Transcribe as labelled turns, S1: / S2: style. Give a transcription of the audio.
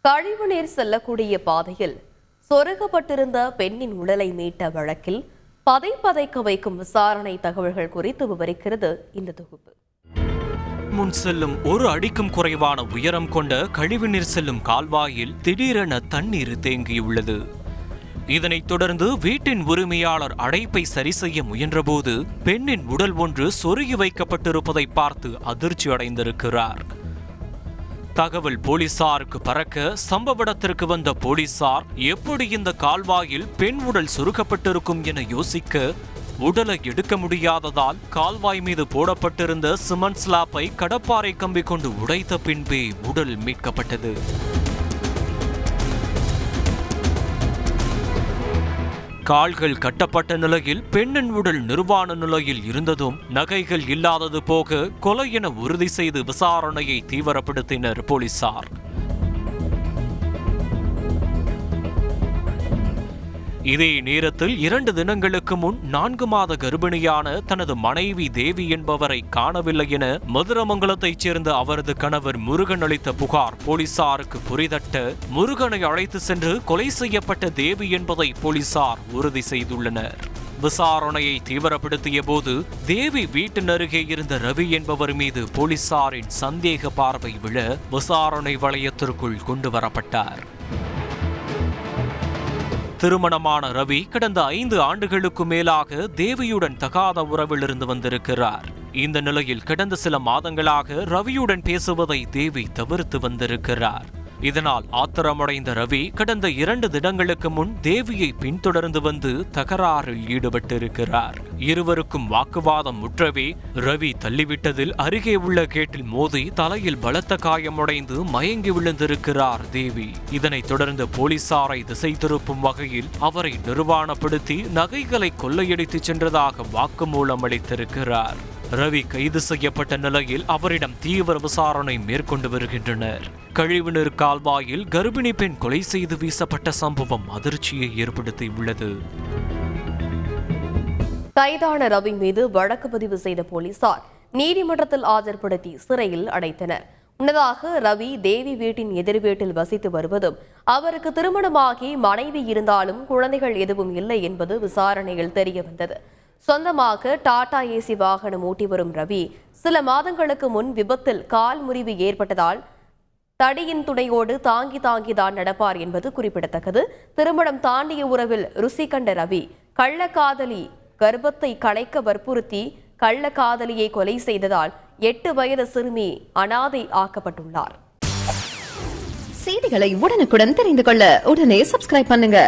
S1: கழிவுநீர் செல்லக்கூடிய பாதையில் சொருகப்பட்டிருந்த பெண்ணின் உடலை மீட்ட வழக்கில் பதைக்க வைக்கும் விசாரணை தகவல்கள் குறித்து விவரிக்கிறது இந்த தொகுப்பு.
S2: முன் செல்லும் ஒரு அடிக்கும் குறைவான உயரம் கொண்ட கழிவுநீர் செல்லும் கால்வாயில் திடீரென தண்ணீர் தேங்கியுள்ளது. இதனைத் தொடர்ந்து வீட்டின் உரிமையாளர் அடைப்பை சரி செய்ய முயன்றபோது பெண்ணின் உடல் ஒன்று சொருகி வைக்கப்பட்டிருப்பதை பார்த்து அதிர்ச்சி அடைந்திருக்கிறார். தகவல் போலீசாருக்கு பறக்க சம்பவ இடத்திற்கு வந்த போலீசார் எப்படி இந்த கால்வாயில் பெண் உடல் சுருக்கப்பட்டிருக்கும் என யோசிக்க உடலை எடுக்க முடியாததால் கால்வாய் மீது போடப்பட்டிருந்த சிமெண்ட் ஸ்லாப்பை கடப்பாறை கம்பி கொண்டு உடைத்த பின்பே உடல் மீட்கப்பட்டது. கால்கள் கட்டப்பட்ட நிலையில் பெண்ணின் உடல் நிர்வாண நிலையில் இருந்ததும் நகைகள் இல்லாதது போக கொலை என உறுதி செய்து விசாரணையை தீவிரப்படுத்தினர் போலீசார். இதே நேரத்தில் 2 தினங்களுக்கு முன் 4 மாத கர்ப்பிணியான தனது மனைவி தேவி என்பவரை காணவில்லை என மதுரமங்கலத்தைச் சேர்ந்த அவரது கணவர் முருகன் அளித்த புகார் போலீசாருக்கு புரிதட்ட முருகனை அழைத்து சென்று கொலை செய்யப்பட்ட தேவி என்பதை போலீசார் உறுதி செய்துள்ளனர். விசாரணையை தீவிரப்படுத்திய போது தேவி வீட்டின் அருகே இருந்த ரவி என்பவர் மீது போலீசாரின் சந்தேக பார்வை விழ விசாரணை வளையத்திற்குள் கொண்டு வரப்பட்டார். திருமணமான ரவி கடந்த 5 ஆண்டுகளுக்கு மேலாக தேவியுடன் தகாத உறவில் இருந்து வந்திருக்கிறார். இந்த நிலையில் கடந்த சில மாதங்களாக ரவியுடன் பேசுவதை தேவி தவிர்த்து வந்திருக்கிறார். இதனால் ஆத்திரமடைந்த ரவி கடந்த 2 தினங்களுக்கு முன் தேவியை பின்தொடர்ந்து வந்து தகராறில் ஈடுபட்டிருக்கிறார். இருவருக்கும் வாக்குவாதம் முற்றவே ரவி தள்ளிவிட்டதில் அருகே உள்ள கேட்டில் மோதி தலையில் பலத்த காயமடைந்து மயங்கி விழுந்திருக்கிறார் தேவி. இதனைத் தொடர்ந்து போலீசாரை திசை திருப்பும் வகையில் அவரை நிர்வாணப்படுத்தி நகைகளை கொள்ளையடித்து சென்றதாக வாக்குமூலம் அளித்திருக்கிறார். ரவி கைது செய்யப்பட்ட நிலையில் அவரிடம் தீவிர விசாரணை மேற்கொண்டு வருகின்றனர். கழிவுநீர் கால்வாயில் கர்ப்பிணி பெண் கொலை செய்து வீசப்பட்ட சம்பவம் அதிர்ச்சியை ஏற்படுத்தியுள்ளது.
S1: கைதான ரவி மீது வழக்கு பதிவு செய்த போலீசார் நீதிமன்றத்தில் ஆஜர்படுத்தி சிறையில் அடைத்தனர். முன்னதாக ரவி தேவி வீட்டின் எதிர் வீட்டில் வசித்து வருவதும் அவருக்கு திருமணமாகி மனைவி இருந்தாலும் குழந்தைகள் எதுவும் இல்லை என்பது விசாரணையில் தெரியவந்தது. சொந்தமாக டாடா ஏசி வாகனம் ஓட்டி வரும் ரவி சில மாதங்களுக்கு முன் விபத்தில் கால் முறிவு ஏற்பட்டதால் தடியின் துணையோடு தாங்கிதான் நடப்பார் என்பது குறிப்பிடத்தக்கது. திருமணம் தாண்டிய உறவில் ருசி கண்ட ரவி கள்ளக்காதலி கர்ப்பத்தை கலைக்க வற்புறுத்தி கள்ளக்காதலியை கொலை செய்ததால் 8 வயது சிறுமி அனாதை ஆக்கப்பட்டுள்ளார்.
S3: செய்திகளை உடனுக்குடன் தெரிந்து கொள்ள உடனே சப்ஸ்கிரைப் பண்ணுங்க.